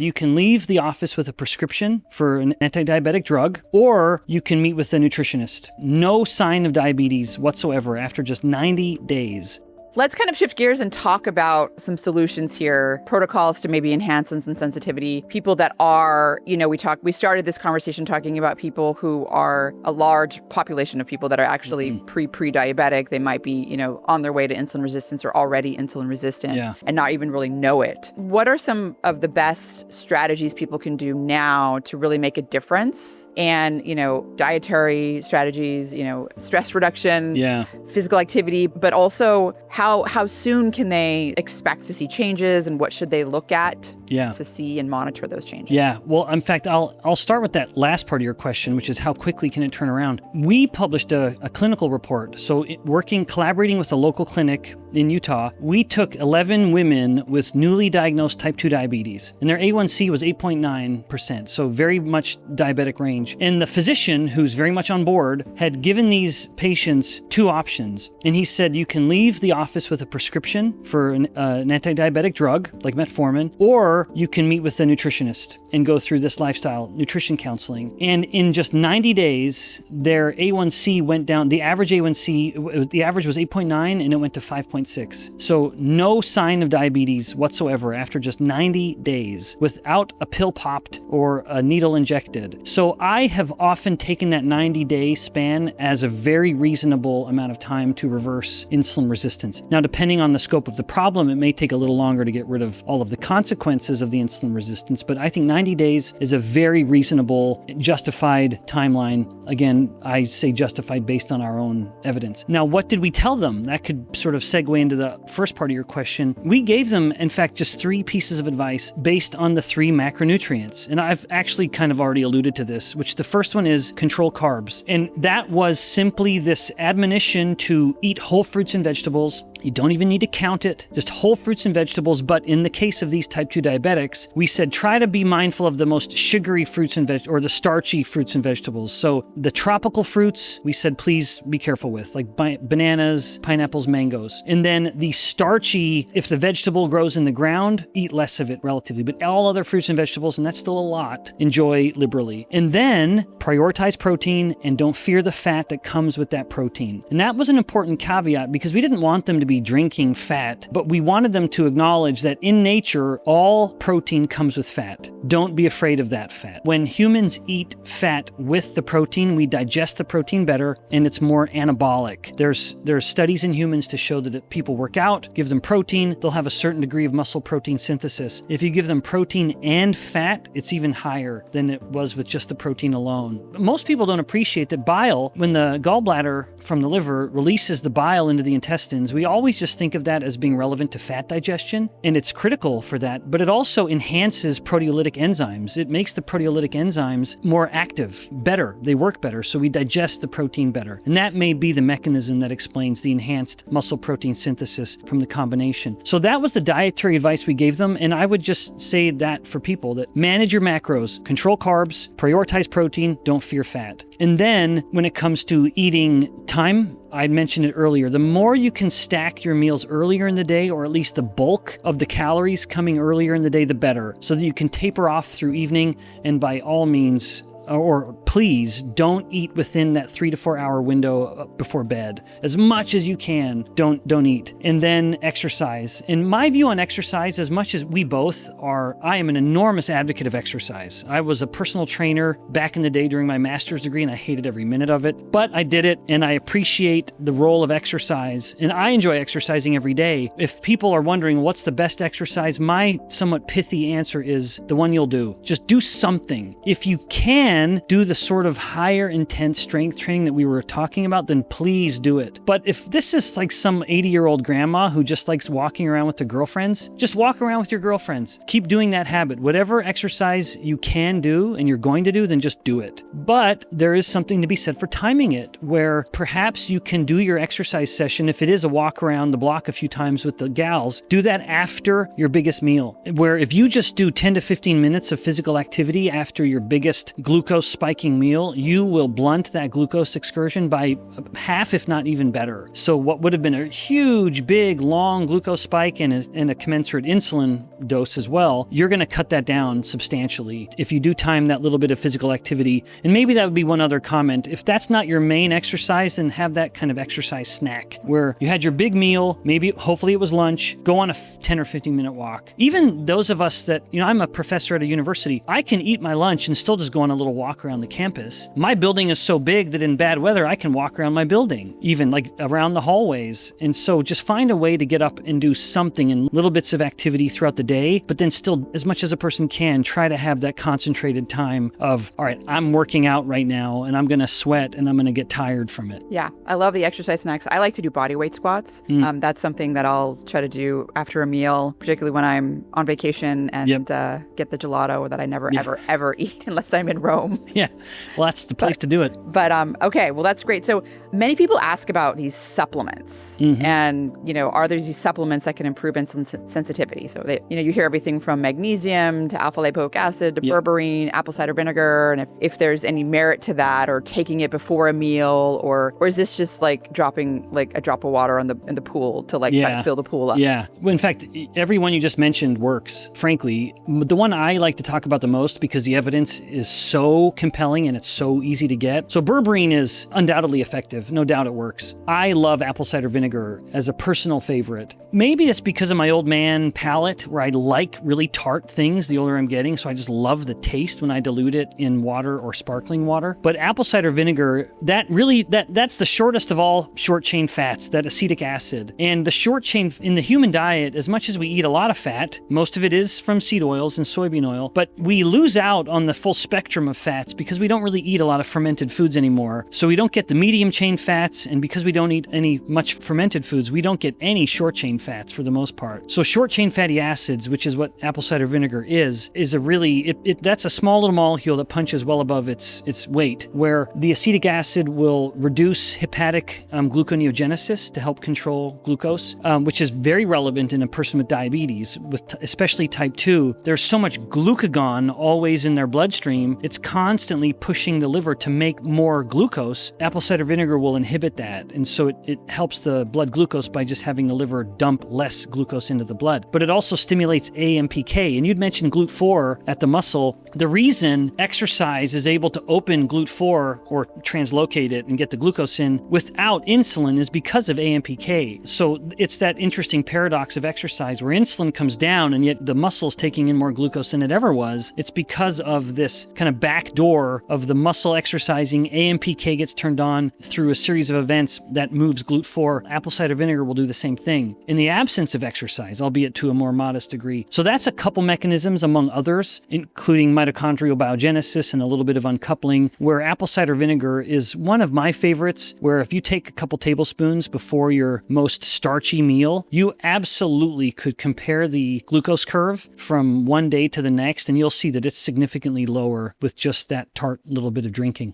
You can leave the office with a prescription for an anti-diabetic drug, or you can meet with a nutritionist. No sign of diabetes whatsoever after just 90 days. Let's kind of shift gears and talk about some solutions here, protocols to maybe enhance insulin sensitivity. People that are, we started this conversation talking about people who are a large population of people that are actually pre-diabetic. They might be, on their way to insulin resistance or already insulin resistant and not even really know it. What are some of the best strategies people can do now to really make a difference? And, dietary strategies, stress reduction, physical activity, but also how soon can they expect to see changes and what should they look at to see and monitor those changes? Yeah, well, in fact, I'll start with that last part of your question, which is how quickly can it turn around? We published a clinical report. So collaborating with a local clinic in Utah, we took 11 women with newly diagnosed type 2 diabetes, and their A1C was 8.9%, so very much diabetic range. And the physician, who's very much on board, had given these patients two options. And he said, you can leave the office with a prescription for an anti-diabetic drug, like metformin, or you can meet with a nutritionist and go through this lifestyle nutrition counseling. And in just 90 days, their A1C went down. The average A1C, the average was 8.9 and it went to 5.6. So no sign of diabetes whatsoever after just 90 days without a pill popped or a needle injected. So I have often taken that 90-day span as a very reasonable amount of time to reverse insulin resistance. Now, depending on the scope of the problem, it may take a little longer to get rid of all of the consequences of the insulin resistance, but I think 90 days is a very reasonable, justified timeline. Again, I say justified based on our own evidence. Now, what did we tell them? That could sort of segue into the first part of your question. We gave them, in fact, just 3 pieces of advice based on the 3 macronutrients. And I've actually kind of already alluded to this, which the first one is control carbs. And that was simply this admonition to eat whole fruits and vegetables. You don't even need to count it, just whole fruits and vegetables. But in the case of these type 2 diabetics, we said try to be mindful of the most sugary fruits and or the starchy fruits and vegetables. So the tropical fruits, we said please be careful with, like bananas, pineapples, mangoes. And then the starchy, if the vegetable grows in the ground, eat less of it relatively. But all other fruits and vegetables, and that's still a lot, enjoy liberally. And then prioritize protein and don't fear the fat that comes with that protein. And that was an important caveat because we didn't want them to be drinking fat, but we wanted them to acknowledge that in nature, all protein comes with fat. Don't be afraid of that fat. When humans eat fat with the protein, we digest the protein better and it's more anabolic. There's studies in humans to show that if people work out, give them protein, they'll have a certain degree of muscle protein synthesis. If you give them protein and fat, it's even higher than it was with just the protein alone. But most people don't appreciate that bile, when the gallbladder from the liver releases the bile into the intestines, we always just think of that as being relevant to fat digestion, and it's critical for that, but it also enhances proteolytic enzymes. It makes the proteolytic enzymes more active, better. They work better, so we digest the protein better. And that may be the mechanism that explains the enhanced muscle protein synthesis from the combination. So that was the dietary advice we gave them, and I would just say that for people, that manage your macros, control carbs, prioritize protein, don't fear fat. And then when it comes to eating time, I mentioned it earlier, the more you can stack your meals earlier in the day, or at least the bulk of the calories coming earlier in the day, the better, so that you can taper off through evening. And by all means, or please don't eat within that 3 to 4 hour window before bed. As much as you can, don't eat. And then exercise. And my view on exercise, as much as we both are, I am an enormous advocate of exercise. I was a personal trainer back in the day during my master's degree, and I hated every minute of it. But I did it, and I appreciate the role of exercise. And I enjoy exercising every day. If people are wondering what's the best exercise, my somewhat pithy answer is the one you'll do. Just do something. If you can do the sort of higher intense strength training that we were talking about, then please do it. But if this is like some 80-year-old grandma who just likes walking around with her girlfriends, just walk around with your girlfriends. Keep doing that habit. Whatever exercise you can do and you're going to do, then just do it. But there is something to be said for timing it, where perhaps you can do your exercise session, if it is a walk around the block a few times with the gals, do that after your biggest meal. Where if you just do 10 to 15 minutes of physical activity after your biggest glucose glucose spiking meal, you will blunt that glucose excursion by half, if not even better. So what would have been a huge, big, long glucose spike and a commensurate insulin dose as well, you're going to cut that down substantially if you do time that little bit of physical activity. And maybe that would be one other comment. If that's not your main exercise, then have that kind of exercise snack where you had your big meal, maybe hopefully it was lunch, go on a 10 or 15 minute walk. Even those of us that, I'm a professor at a university, I can eat my lunch and still just go on a little walk around the campus. My building is so big that in bad weather, I can walk around my building, even like around the hallways. And so just find a way to get up and do something in little bits of activity throughout the day, but then still, as much as a person can, try to have that concentrated time of, all right, I'm working out right now and I'm going to sweat and I'm going to get tired from it. Yeah, I love the exercise snacks. I like to do body weight squats. That's something that I'll try to do after a meal, particularly when I'm on vacation and get the gelato that I never, ever eat unless I'm in Rome. Yeah, well, that's the place to do it. But okay, well, that's great. So many people ask about these supplements and, are there these supplements that can improve insulin sensitivity? So, you hear everything from magnesium to alpha lipoic acid to berberine, apple cider vinegar, and if there's any merit to that or taking it before a meal or is this just like dropping like a drop of water in the pool to try to fill the pool up? Yeah. Well, in fact, every one you just mentioned works, frankly. The one I like to talk about the most because the evidence is so compelling and it's so easy to get. So berberine is undoubtedly effective. No doubt it works. I love apple cider vinegar as a personal favorite. Maybe it's because of my old man palate where I like really tart things the older I'm getting. So I just love the taste when I dilute it in water or sparkling water. But apple cider vinegar, that's the shortest of all short chain fats, that acetic acid. And the short chain in the human diet, as much as we eat a lot of fat, most of it is from seed oils and soybean oil, but we lose out on the full spectrum of fats because we don't really eat a lot of fermented foods anymore. So we don't get the medium chain fats, and because we don't eat much fermented foods, we don't get any short chain fats for the most part. So short chain fatty acids, which is what apple cider vinegar is a really, that's a small little molecule that punches well above its weight, where the acetic acid will reduce hepatic gluconeogenesis to help control glucose, which is very relevant in a person with diabetes, especially type 2. There's so much glucagon always in their bloodstream, it's constantly pushing the liver to make more glucose. Apple cider vinegar will inhibit that, and so it helps the blood glucose by just having the liver dump less glucose into the blood. But it also stimulates AMPK, and you'd mentioned GLUT4 at the muscle. The reason exercise is able to open GLUT4 or translocate it and get the glucose in without insulin is because of AMPK. So it's that interesting paradox of exercise where insulin comes down and yet the muscle's taking in more glucose than it ever was. It's because of this kind of back door of the muscle exercising. AMPK gets turned on through a series of events that moves GLUT4. Apple cider vinegar will do the same thing in the absence of exercise, albeit to a more modest degree. So that's a couple mechanisms among others, including mitochondrial biogenesis and a little bit of uncoupling, where apple cider vinegar is one of my favorites, where if you take a couple tablespoons before your most starchy meal, you absolutely could compare the glucose curve from one day to the next, and you'll see that it's significantly lower with just that tart little bit of drinking.